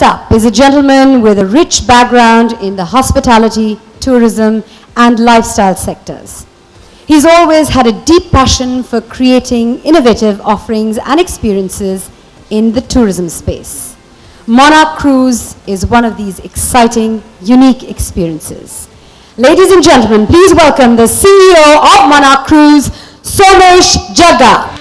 First up is a gentleman with a rich background in the hospitality, tourism, and lifestyle sectors. He's always had a deep passion for creating innovative offerings and experiences in the tourism space. Monarch Cruise is one of these exciting, unique experiences. Ladies and gentlemen, please welcome the CEO of Monarch Cruise, Somesh Jagga.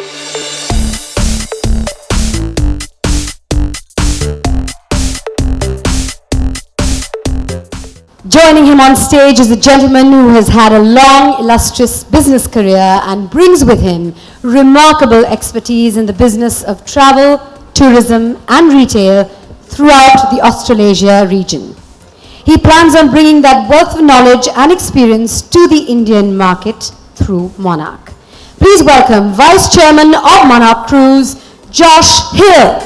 Joining him on stage is a gentleman who has had a long, illustrious business career and brings with him remarkable expertise in the business of travel, tourism, and retail throughout the Australasia region. He plans on bringing that wealth of knowledge and experience to the Indian market through Monarch. Please welcome Vice Chairman of Monarch Cruise, Josh Hill.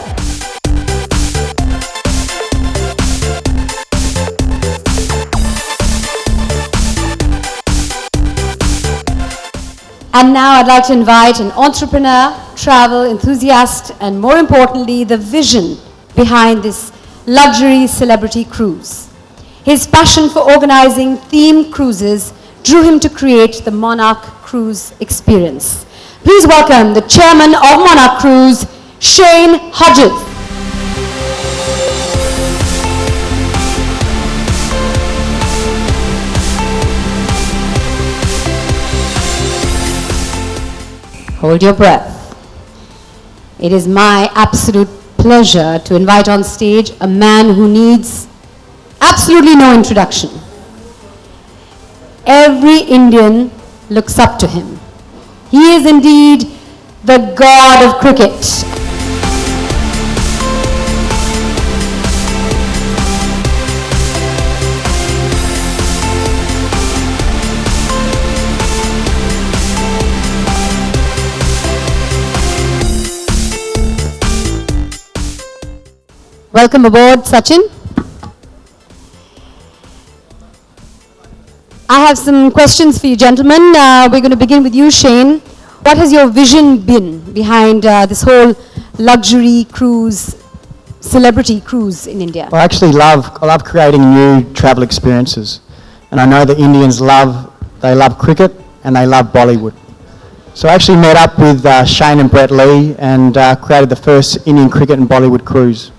And now I'd like to invite an entrepreneur, travel enthusiast, and more importantly, the vision behind this luxury celebrity cruise. His passion for organizing themed cruises drew him to create the Monarch Cruise experience. Please welcome the chairman of Monarch Cruise, Shane Hodges. Hold your breath. It is my absolute pleasure to invite on stage a man who needs absolutely no introduction. Every Indian looks up to him. He is indeed the god of cricket. Welcome aboard, Sachin. I have some questions for you, gentlemen. We're going to begin with you, Shane. What has your vision been behind this whole luxury cruise, celebrity cruise in India? I love creating new travel experiences. And I know the Indians love cricket and they love Bollywood. So I actually met up with Shane and Brett Lee and created the first Indian cricket and Bollywood cruise.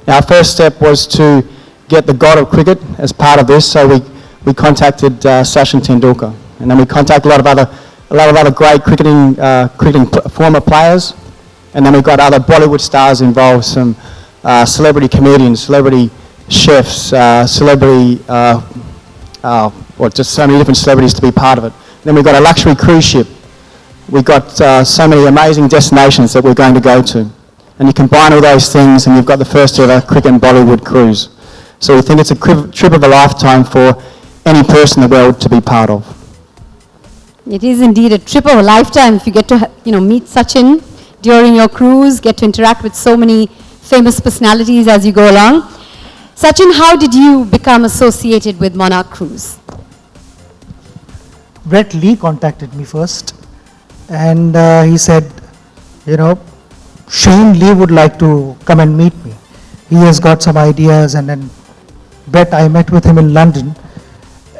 Now, our first step was to get the god of cricket as part of this, so we contacted Sachin Tendulkar, and then we contacted a lot of other great cricketing former players, and then we got other Bollywood stars involved, some celebrity comedians, celebrity chefs, just so many different celebrities to be part of it. Then we got a luxury cruise ship. We got so many amazing destinations that we're going to go to. And you combine all those things and you've got the first ever cricket and Bollywood cruise. So we think it's a trip of a lifetime for any person in the world to be part of. It is indeed a trip of a lifetime if you get to meet Sachin during your cruise, get to interact with so many famous personalities as you go along. Sachin, how did you become associated with Monarch Cruise? Brett Lee contacted me first and he said, Shane Lee would like to come and meet me. He has got some ideas, and then Brett, I met with him in London,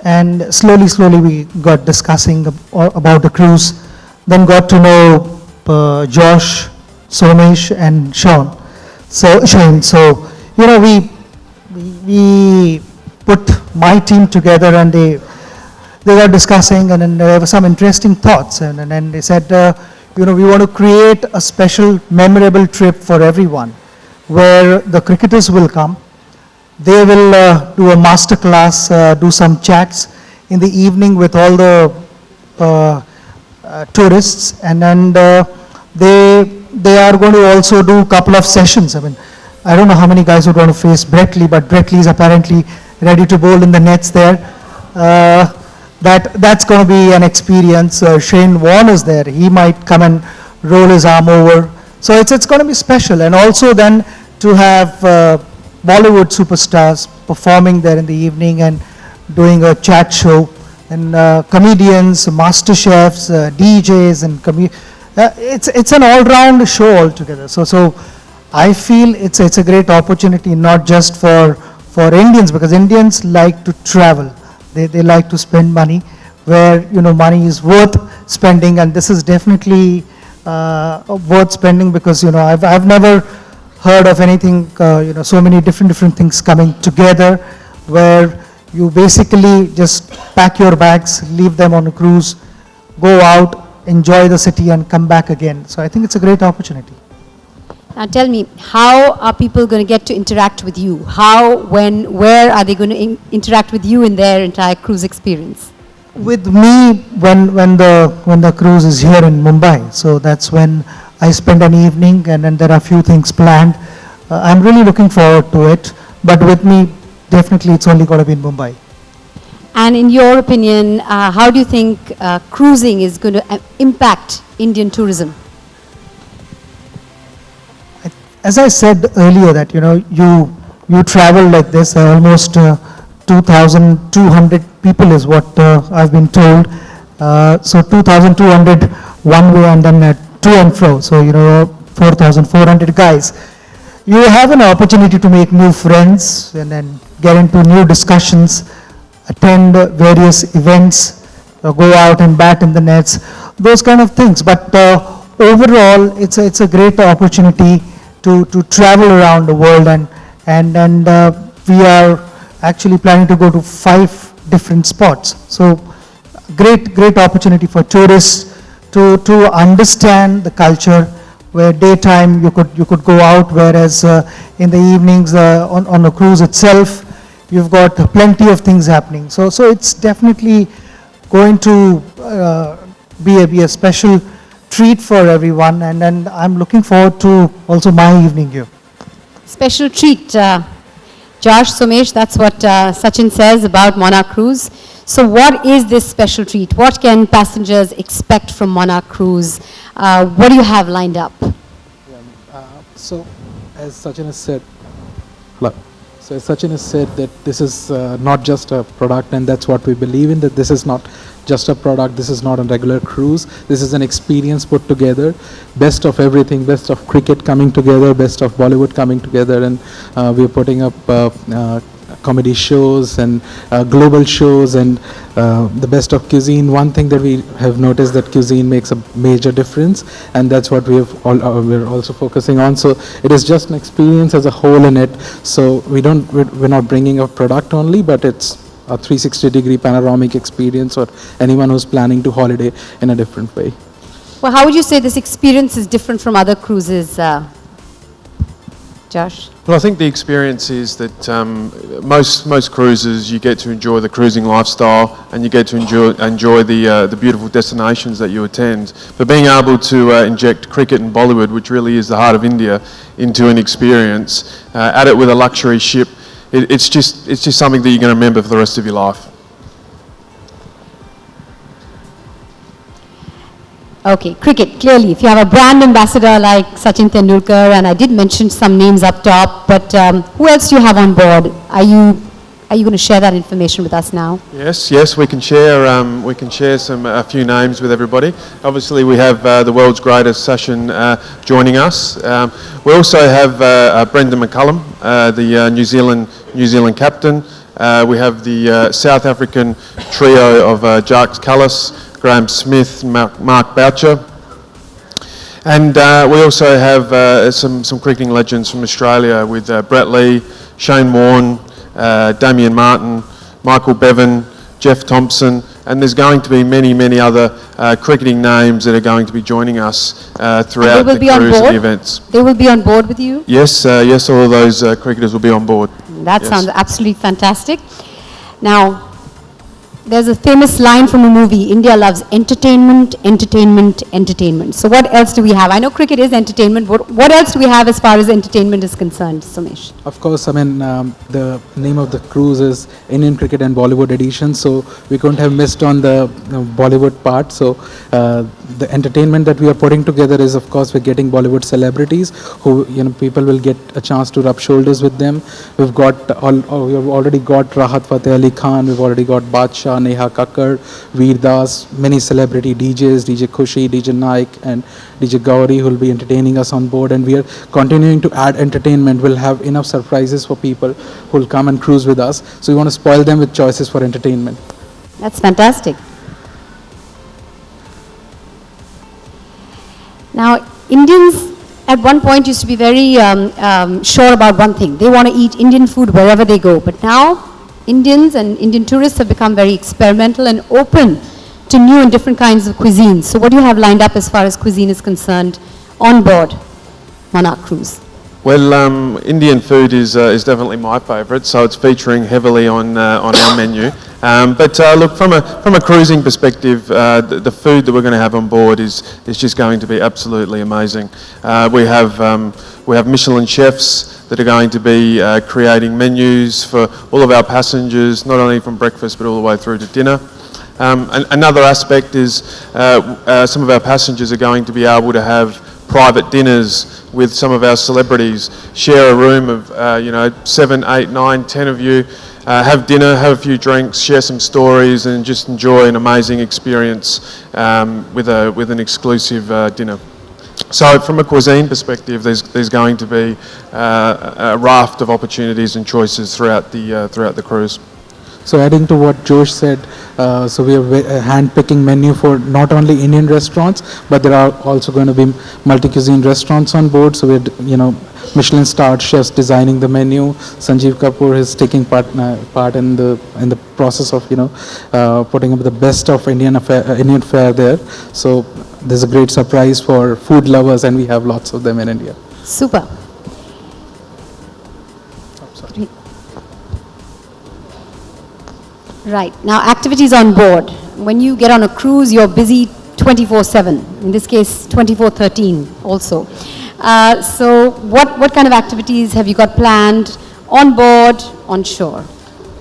and slowly we got discussing about the cruise, then got to know Josh, Somesh and Shane. So, we put my team together and they were discussing, and then there were some interesting thoughts, and then they said, we want to create a special, memorable trip for everyone, where the cricketers will come. They will do a master class, do some chats in the evening with all the tourists, and then they are going to also do a couple of sessions. I don't know how many guys would want to face Brett Lee, but Brett Lee is apparently ready to bowl in the nets there. That's going to be an experience. Shane Warne is there. He might come and roll his arm over. So it's going to be special. And also then to have Bollywood superstars performing there in the evening and doing a chat show. And comedians, master chefs, DJs, and it's an all-round show altogether. So I feel it's a great opportunity not just for Indians, because Indians like to travel. They like to spend money where, money is worth spending, and this is definitely worth spending, because, I've never heard of anything, so many different things coming together, where you basically just pack your bags, leave them on a cruise, go out, enjoy the city and come back again. So I think it's a great opportunity. Now tell me, how are people going to get to interact with you? How, when, where are they going to interact with you in their entire cruise experience? With me, when the cruise is here in Mumbai, so that's when I spend an evening, and then there are a few things planned. I'm really looking forward to it, but with me, definitely it's only going to be in Mumbai. And in your opinion, how do you think cruising is going to impact Indian tourism? As I said earlier, that you travel like this, almost 2,200 people is what I've been told. So 2,200 one way and then to and fro. So 4,400 guys. You have an opportunity to make new friends and then get into new discussions, attend various events, go out and bat in the nets, those kind of things. But overall, it's a great opportunity to travel around the world, and we are actually planning to go to 5 different spots. So great opportunity for tourists to understand the culture, where daytime you could go out, whereas in the evenings on the cruise itself, you've got plenty of things happening. So it's definitely going to be a special treat for everyone, and I'm looking forward to also my evening here. Special treat. Josh, Somesh, that's what Sachin says about Monarch Cruise. So what is this special treat? What can passengers expect from Monarch Cruise? What do you have lined up? So as Sachin has said, that this is not just a product, and that's what we believe in, that this is not just a product, this is not a regular cruise, this is an experience put together, best of everything, best of cricket coming together, best of Bollywood coming together, and we're putting up comedy shows and global shows, and the best of Cuisine. One thing that we have noticed, that Cuisine makes a major difference, and that's what we're also focusing on. So it is just an experience as a whole in it. So we're not bringing a product only, but it's a 360-degree panoramic experience for anyone who's planning to holiday in a different way. Well, how would you say this experience is different from other cruises, Josh? Well, I think the experience is that most cruises, you get to enjoy the cruising lifestyle, and you get to enjoy the beautiful destinations that you attend. But being able to inject cricket and Bollywood, which really is the heart of India, into an experience, add it with a luxury ship, it's just something that you're going to remember for the rest of your life. Okay, cricket, clearly, if you have a brand ambassador like Sachin Tendulkar, and I did mention some names up top, but who else do you have on board? Are you going to share that information with us now? Yes, we can share a few names with everybody. Obviously, we have the world's greatest Sachin joining us. We also have Brendan McCullum, the New Zealand captain. We have the South African trio of Jacques Callis, Graham Smith, Mark Boucher. And we also have some cricketing legends from Australia with Brett Lee, Shane Warne, Damien Martin, Michael Bevan, Jeff Thompson, and there's going to be many other cricketing names that are going to be joining us throughout the cruise and the events. They will be on board with you? Yes, all of those cricketers will be on board. That sounds absolutely fantastic. Now, there's a famous line from a movie, India loves entertainment, entertainment, entertainment. So what else do we have? I know cricket is entertainment, but what else do we have as far as entertainment is concerned, Somesh? Of course, I mean, the name of the cruise is Indian Cricket and Bollywood Edition, so we couldn't have missed on the Bollywood part. So the entertainment that we are putting together is, of course, we're getting Bollywood celebrities who, people will get a chance to rub shoulders with them. We've already got Rahat Fateh Ali Khan, we've already got Badshah, Neha Kakkar, Veer Das, many celebrity DJs, DJ Khushi, DJ Naik and DJ Gauri who will be entertaining us on board, and we are continuing to add entertainment. We'll have enough surprises for people who will come and cruise with us. So we want to spoil them with choices for entertainment. That's fantastic. Now, Indians at one point used to be very sure about one thing. They want to eat Indian food wherever they go. But now, Indians and Indian tourists have become very experimental and open to new and different kinds of cuisines. So what do you have lined up as far as cuisine is concerned on board Monarch Cruise? Well, Indian food is definitely my favourite, so it's featuring heavily on our menu. But look, from a cruising perspective, the food that we're going to have on board is just going to be absolutely amazing. We have Michelin chefs that are going to be creating menus for all of our passengers, not only from breakfast but all the way through to dinner. Another aspect is some of our passengers are going to be able to have private dinners with some of our celebrities, share a room of 7, 8, 9, 10 of you, have dinner, have a few drinks, share some stories and just enjoy an amazing experience with an exclusive dinner. So from a cuisine perspective, there's going to be a raft of opportunities and choices throughout the cruise. So adding to what Josh said, so we are hand-picking menu for not only Indian restaurants, but there are also going to be multi-cuisine restaurants on board. So we're, Michelin-starred chefs designing the menu. Sanjeev Kapoor is taking part in the process of, putting up the best of Indian fare there. So there's a great surprise for food lovers, and we have lots of them in India. Super. Right. Now, activities on board. When you get on a cruise, you're busy 24/7. In this case, 24/13 also. So what kind of activities have you got planned on board, on shore?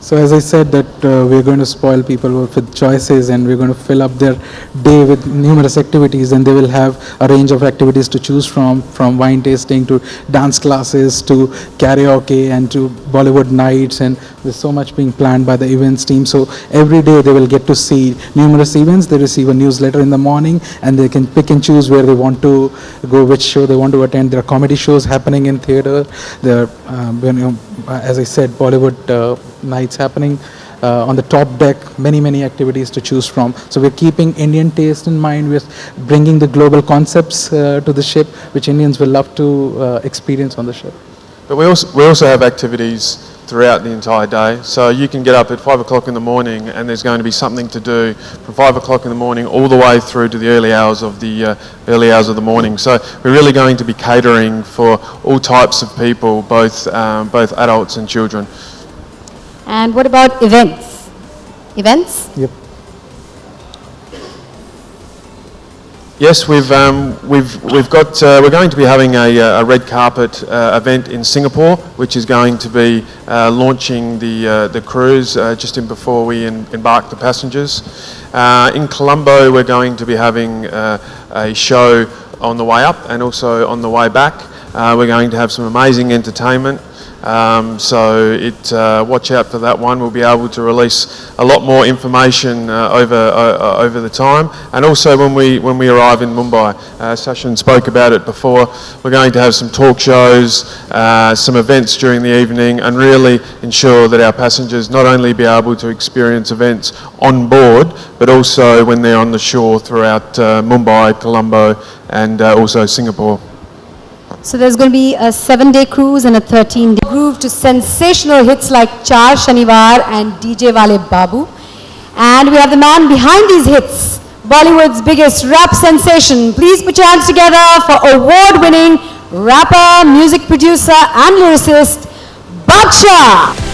So as I said that we're going to spoil people with choices, and we're going to fill up their day with numerous activities, and they will have a range of activities to choose from wine tasting to dance classes to karaoke and to Bollywood nights, and there's so much being planned by the events team. So every day they will get to see numerous events. They receive a newsletter in the morning, and they can pick and choose where they want to go, which show they want to attend. There are comedy shows happening in theater. There are, as I said, Bollywood nights happening on the top deck, many activities to choose from. So we're keeping Indian taste in mind. We're bringing the global concepts to the ship, which Indians will love to experience on the ship. But we also have activities throughout the entire day. So you can get up at 5 o'clock in the morning, and there's going to be something to do from 5 o'clock in the morning all the way through to the early hours of the morning. So we're really going to be catering for all types of people, both adults and children. And what about events? Events? Yep. Yes, we're going to be having a red carpet event in Singapore, which is going to be launching the cruise just before we embark the passengers. In Colombo, we're going to be having a show on the way up and also on the way back. We're going to have some amazing entertainment. So watch out for that one. We'll be able to release a lot more information over the time, and also when we arrive in Mumbai. Sachin spoke about it before. We're going to have some talk shows, some events during the evening, and really ensure that our passengers not only be able to experience events on board, but also when they're on the shore throughout Mumbai, Colombo, and also Singapore. So there's going to be a 7-day cruise and a 13-day groove to sensational hits like Char Shanivar and DJ Wale Babu. And we have the man behind these hits, Bollywood's biggest rap sensation. Please put your hands together for award-winning rapper, music producer and lyricist, Badshah.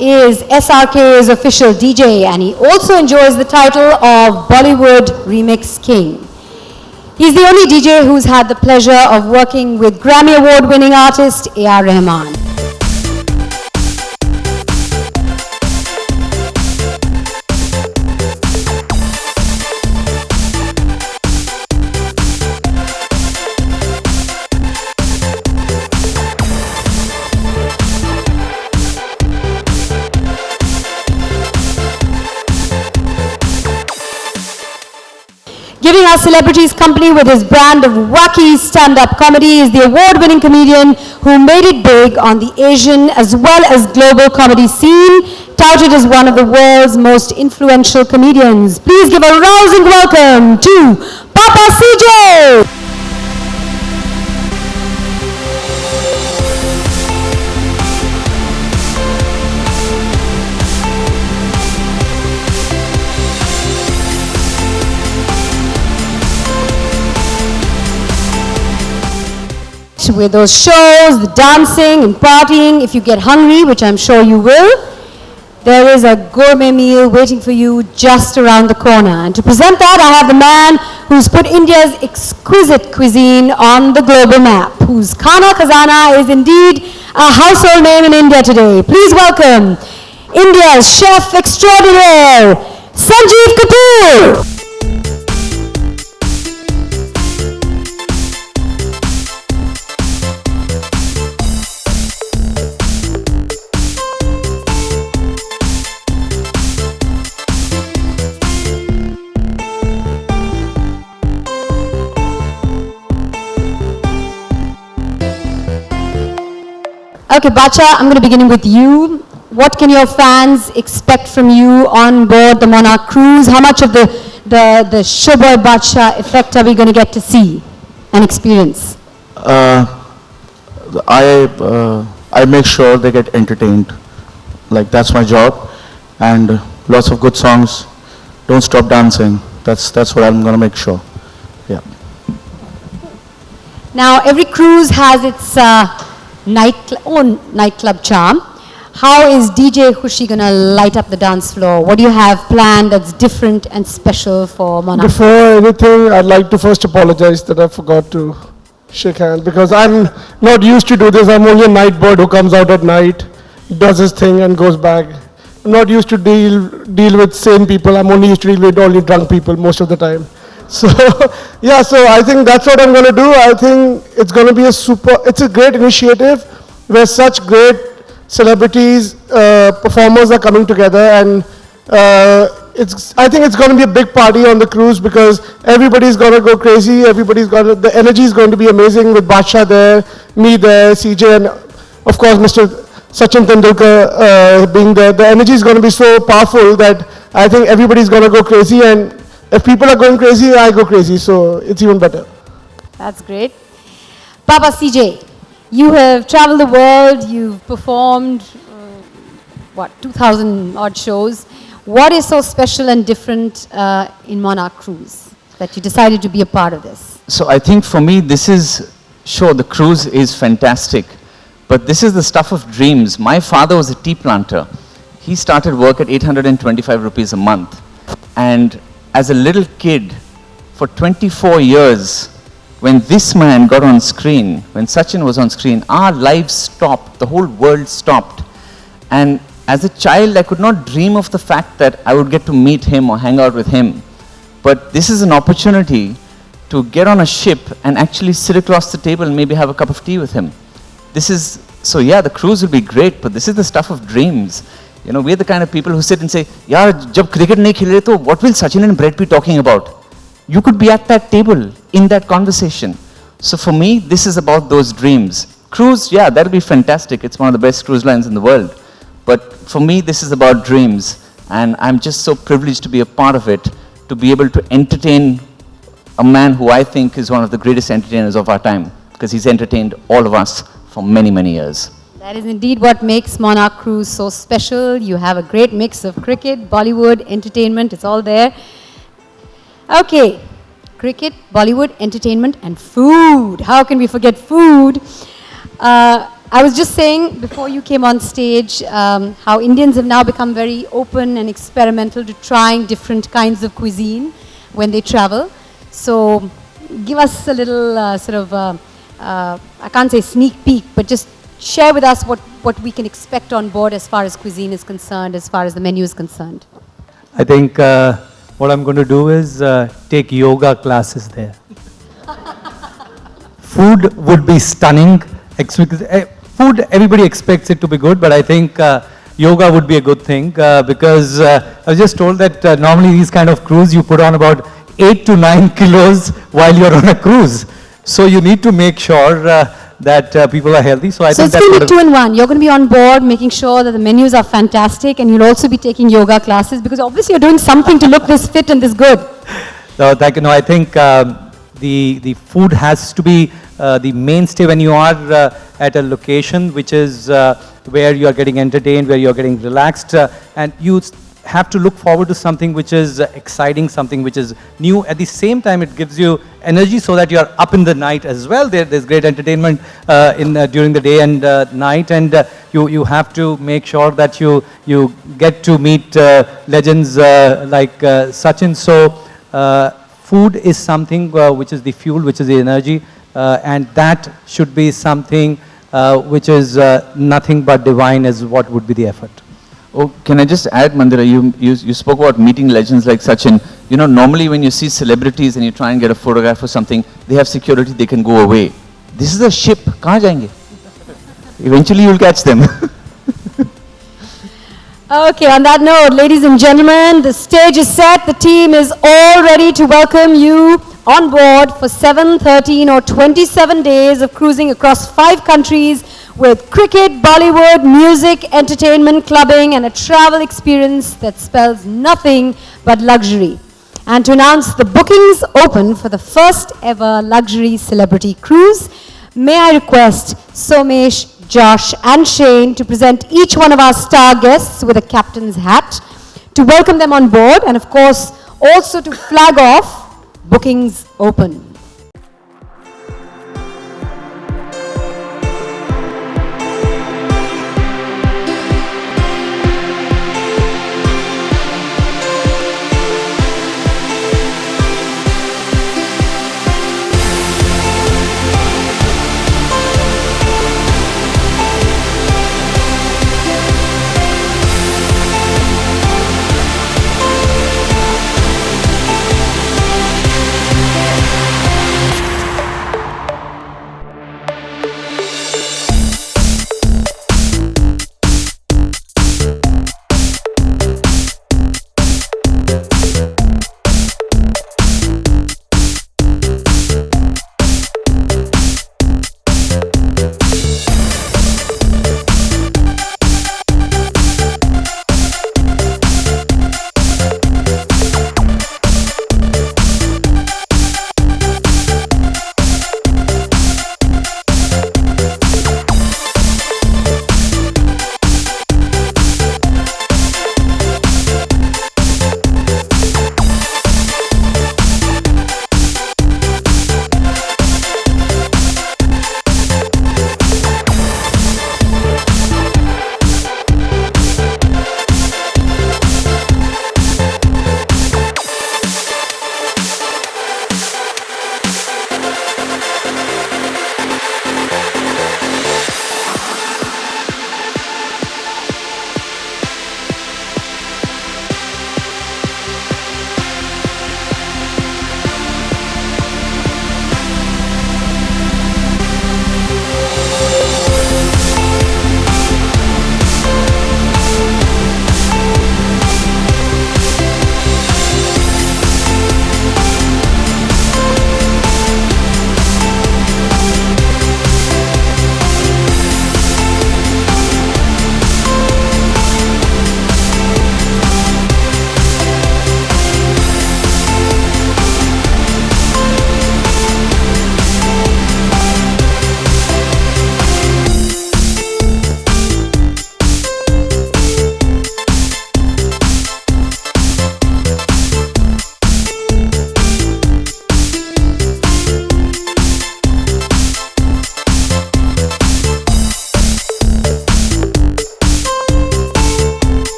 is SRK's official DJ, and he also enjoys the title of Bollywood Remix King. He's the only DJ who's had the pleasure of working with Grammy Award-winning artist A.R. Rahman. Giving our celebrities company with his brand of wacky stand-up comedy is the award-winning comedian who made it big on the Asian as well as global comedy scene, touted as one of the world's most influential comedians. Please give a rousing welcome to Papa CJ! With those shows, the dancing and partying, if you get hungry, which I'm sure you will, there is a gourmet meal waiting for you just around the corner. And to present that, I have the man who's put India's exquisite cuisine on the global map, whose Khana Khazana is indeed a household name in India today. Please welcome India's chef extraordinaire, Sanjeev Kapoor. Okay, Bacha, I'm going to begin with you. What can your fans expect from you on board the Monarch cruise? How much of the Showboy Bacha effect are we going to get to see and experience? I make sure they get entertained. Like, that's my job. And lots of good songs. Don't stop dancing. That's what I'm going to make sure. Yeah. Now, every cruise has its own nightclub charm. How is DJ Khushi going to light up the dance floor? What do you have planned that's different and special for Monarch? Before anything, I'd like to first apologize that I forgot to shake hands, because I'm not used to do this. I'm only a night bird who comes out at night, does his thing and goes back. I'm not used to deal with sane people. I'm only used to deal with only drunk people most of the time. So, yeah, so I think that's what I'm going to do. I think it's going to be it's a great initiative where such great celebrities, performers are coming together, and I think it's going to be a big party on the cruise, because everybody's going to go crazy. The energy is going to be amazing with Badshah there, me there, CJ, and of course Mr. Sachin Tendulkar being there. The energy is going to be so powerful that I think everybody's going to go crazy, and if people are going crazy, I go crazy, so it's even better. That's great. Papa CJ, you have traveled the world, you've performed, 2,000 odd shows. What is so special and different in Monarch Cruise that you decided to be a part of this? So I think for me, the cruise is fantastic, but this is the stuff of dreams. My father was a tea planter. He started work at 825 rupees a month. And as a little kid, for 24 years, when this man got on screen, when Sachin was on screen, our lives stopped, the whole world stopped. And as a child, I could not dream of the fact that I would get to meet him or hang out with him. But this is an opportunity to get on a ship and actually sit across the table and maybe have a cup of tea with him. So yeah, the cruise will be great, but this is the stuff of dreams. You know, we're the kind of people who sit and say, yaar, jab cricket nahi khel rahe, to what will Sachin and Brett be talking about? You could be at that table, in that conversation. So for me, this is about those dreams. Cruise, yeah, that'll be fantastic. It's one of the best cruise lines in the world. But for me, this is about dreams. And I'm just so privileged to be a part of it, to be able to entertain a man who I think is one of the greatest entertainers of our time, because he's entertained all of us for many, many years. That is indeed what makes Monarch Cruise so special. You have a great mix of cricket, Bollywood, entertainment, it's all there. Okay, cricket, Bollywood, entertainment, and food. How can we forget food? I was just saying before you came on stage how Indians have now become very open and experimental to trying different kinds of cuisine when they travel. So give us a little I can't say sneak peek, but just share with us what we can expect on board as far as cuisine is concerned, as far as the menu is concerned. I think what I'm going to do is take yoga classes there. Food would be stunning. Food, everybody expects it to be good, but I think yoga would be a good thing because I was just told that normally these kind of cruise you put on about 8 to 9 kilos while you're on a cruise. So you need to make sure that people are healthy. So It's going to be 2 in 1. You're going to be on board making sure that the menus are fantastic, and you'll also be taking yoga classes because obviously you're doing something to look this fit and this good. So I think the food has to be the mainstay when you are at a location which is where you are getting entertained, where you are getting relaxed, and you have to look forward to something which is exciting, something which is new. At the same time, it gives you energy so that you are up in the night as well. There's great entertainment during the day and night, and you have to make sure that you get to meet legends like Sachin. So food is something which is the fuel, which is the energy, and that should be something which is nothing but divine as what would be the effort. Oh, can I just add, Mandira, you spoke about meeting legends like Sachin. You know, normally when you see celebrities and you try and get a photograph or something, they have security, they can go away. This is a ship, kahan jayenge? Eventually you'll catch them. Okay, on that note, ladies and gentlemen, the stage is set. The team is all ready to welcome you on board for 7, 13 or 27 days of cruising across 5 countries with cricket, Bollywood, music, entertainment, clubbing, and a travel experience that spells nothing but luxury. And to announce the bookings open for the first ever luxury celebrity cruise, may I request Somesh, Josh, and Shane to present each one of our star guests with a captain's hat, to welcome them on board, and of course, also to flag off bookings open.